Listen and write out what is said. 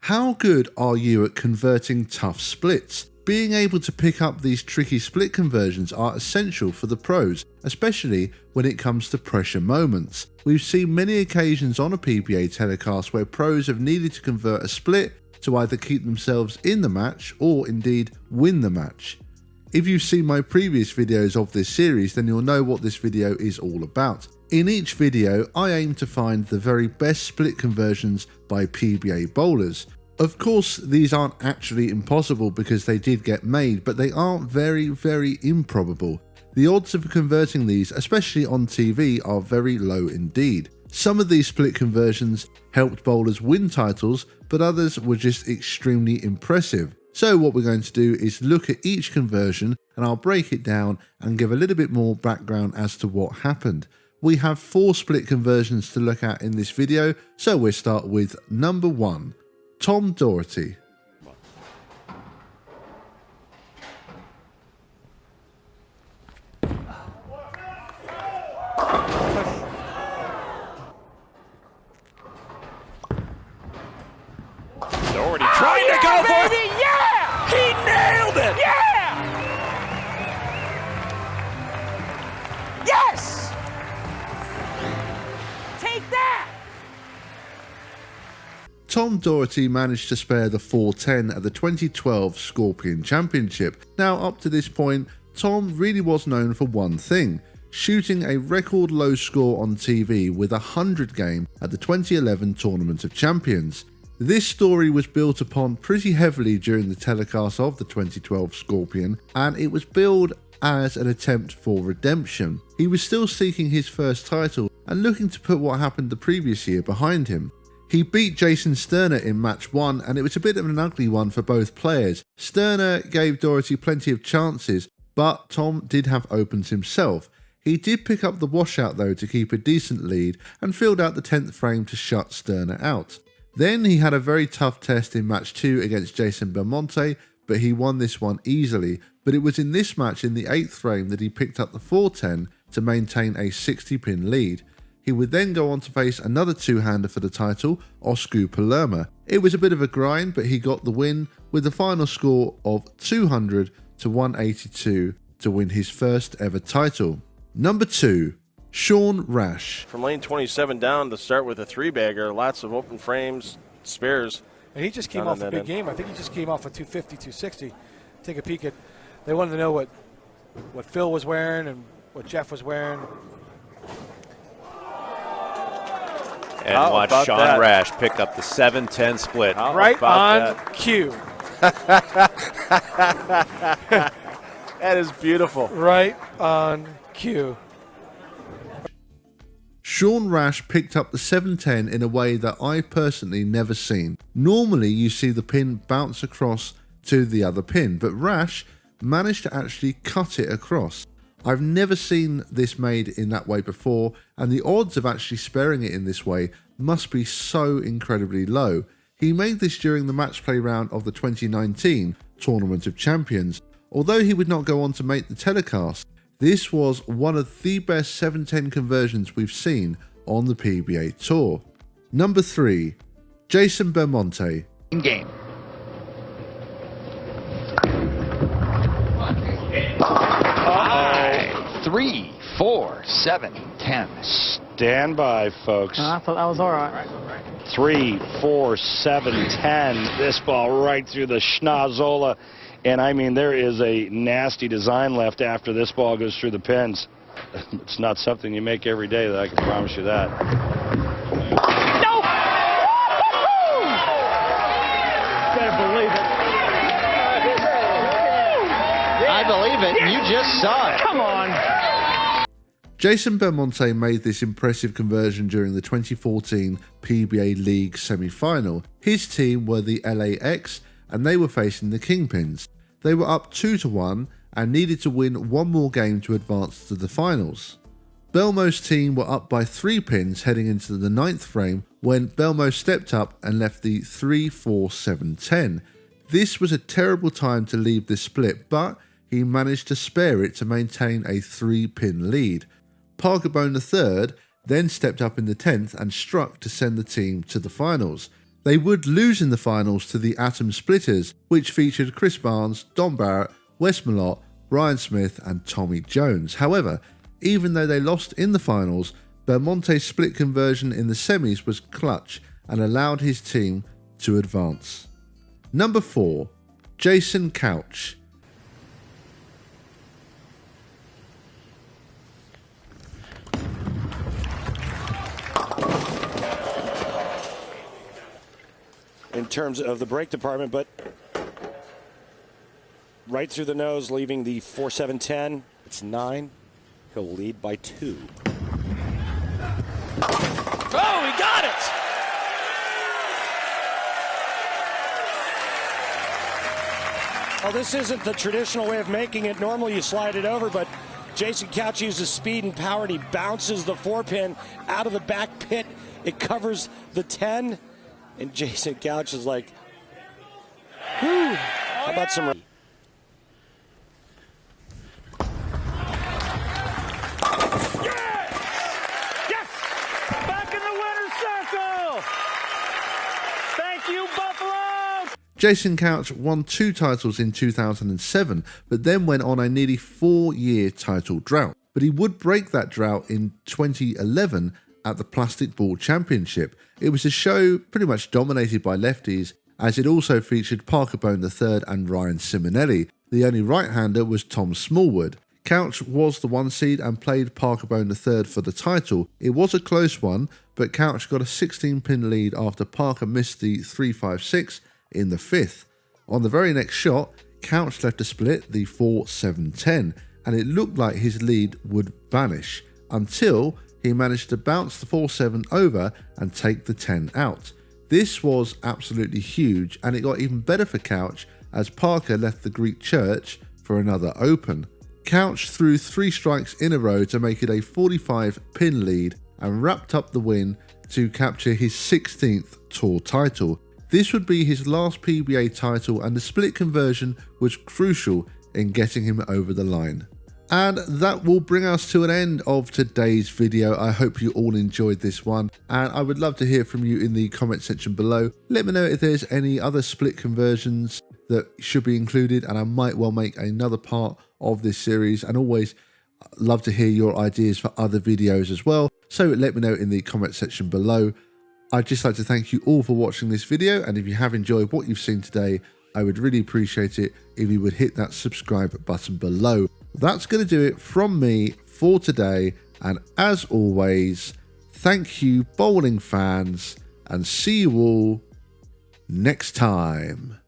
How good are you at converting tough splits? Being able to pick up these tricky split conversions are essential for the pros, especially when it comes to pressure moments. We've seen many occasions on a PBA telecast where pros have needed to convert a split to either keep themselves in the match or indeed win the match. If you've seen my previous videos of this series, then you'll know what this video is all about. In each video, I aim to find the very best split conversions by PBA bowlers. Of course, these aren't actually impossible because they did get made, but they are very, very improbable. The odds of converting these, especially on TV, are very low indeed. Some of these split conversions helped bowlers win titles, but others were just extremely impressive. So what we're going to do is look at each conversion and I'll break it down and give a little bit more background as to what happened. We have 4 split conversions to look at in this video, so we'll start with number 1, Tom Daugherty. Daugherty trying to go for it. Yeah! He nailed it! Yeah! Yes! Take that! Tom Daugherty managed to spare the 410 at the 2012 Scorpion Championship. Now, up to this point, Tom really was known for one thing: shooting a record low score on TV with a 100 game at the 2011 Tournament of Champions. This story was built upon pretty heavily during the telecast of the 2012 Scorpion, and it was billed as an attempt for redemption. He was still seeking his first title and looking to put what happened the previous year behind him. He beat Jason Sterner in match 1, and it was a bit of an ugly one for both players. Sterner gave Daugherty plenty of chances, but Tom did have opens himself. He did pick up the washout though to keep a decent lead and filled out the 10th frame to shut Sterner out. Then he had a very tough test in match 2 against Jason Belmonte, but he won this one easily. But it was in this match in the 8th frame that he picked up the 410 to maintain a 60-pin lead. He would then go on to face another two-hander for the title, Oscar Palermo. It was a bit of a grind, but he got the win with the final score of 200 to 182 to win his first ever title. Number 2, Rash. From lane 27 down to start with a 3-bagger, lots of open frames, spares. And he just came off a big game. I think he just came off a 250, 260. Take a peek at, they wanted to know what Phil was wearing and what Jeff was wearing. And watch Sean Rash pick up the 7-10 split. Right on cue. That is beautiful. Right on cue. Rash picked up the 710 in a way that I've personally never seen. Normally you see the pin bounce across to the other pin, but Rash managed to actually cut it across. I've never seen this made in that way before, and the odds of actually sparing it in this way must be so incredibly low. He made this during the match play round of the 2019 Tournament of Champions. Although he would not go on to make the telecast, this was one of the best 710 conversions we've seen on the PBA Tour. Number 3, Jason Belmonte. Game. Five, 3, 4, 7, 10. Stand by, folks. I thought that was all right. 3, 4, 7, 10. This ball right through the schnozola. And I mean, there is a nasty design left after this ball goes through the pins. It's not something you make every day, I can promise you that. No! Better believe it. I believe it. You just saw it. Come on. Jason Belmonte made this impressive conversion during the 2014 PBA League semi-final. His team were the LAX and they were facing the Kingpins. They were up 2-1 and needed to win one more game to advance to the finals. Belmo's team were up by 3 pins heading into the 9th frame when Belmo stepped up and left the 3-4-7-10. This was a terrible time to leave this split, but he managed to spare it to maintain a 3-pin lead. Parkerbone III then stepped up in the 10th and struck to send the team to the finals. They would lose in the finals to the Atom Splitters, which featured Chris Barnes, Don Barrett, Wes Malott, Brian Smith and Tommy Jones. However, even though they lost in the finals, Belmonte's split conversion in the semis was clutch and allowed his team to advance. Number 4, Jason Couch. In terms of the break department, but right through the nose, leaving the 4-7-10. It's 9. He'll lead by 2. Oh, he got it! Well, this isn't the traditional way of making it. Normally you slide it over, but Jason Couch uses speed and power, and he bounces the 4-pin out of the back pit. It covers the 10, and Jason Couch is like, whew, how about some... Jason Couch won 2 titles in 2007, but then went on a nearly 4-year title drought. But he would break that drought in 2011 at the Plastic Ball Championship. It was a show pretty much dominated by lefties, as it also featured Parker Bone III and Ryan Simonelli. The only right-hander was Tom Smallwood. Couch was the 1 seed and played Parker Bone III for the title. It was a close one, but Couch got a 16-pin lead after Parker missed the 3-5-6 in the 5th. On the very next shot, Couch left a split, the 4-7-10, and it looked like his lead would vanish until he managed to bounce the 4-7 over and take the 10 out. This was absolutely huge, and it got even better for Couch as Parker left the Greek church for another open. Couch threw 3 strikes in a row to make it a 45-pin lead and wrapped up the win to capture his 16th tour title. This would be his last PBA title, and the split conversion was crucial in getting him over the line. And that will bring us to an end of today's video. I hope you all enjoyed this one, and I would love to hear from you in the comment section below. Let me know if there's any other split conversions that should be included, and I might well make another part of this series, and always love to hear your ideas for other videos as well. So let me know in the comment section below. I'd just like to thank you all for watching this video, and if you have enjoyed what you've seen today, I would really appreciate it if you would hit that subscribe button below. That's going to do it from me for today, and as always, thank you bowling fans, and see you all next time.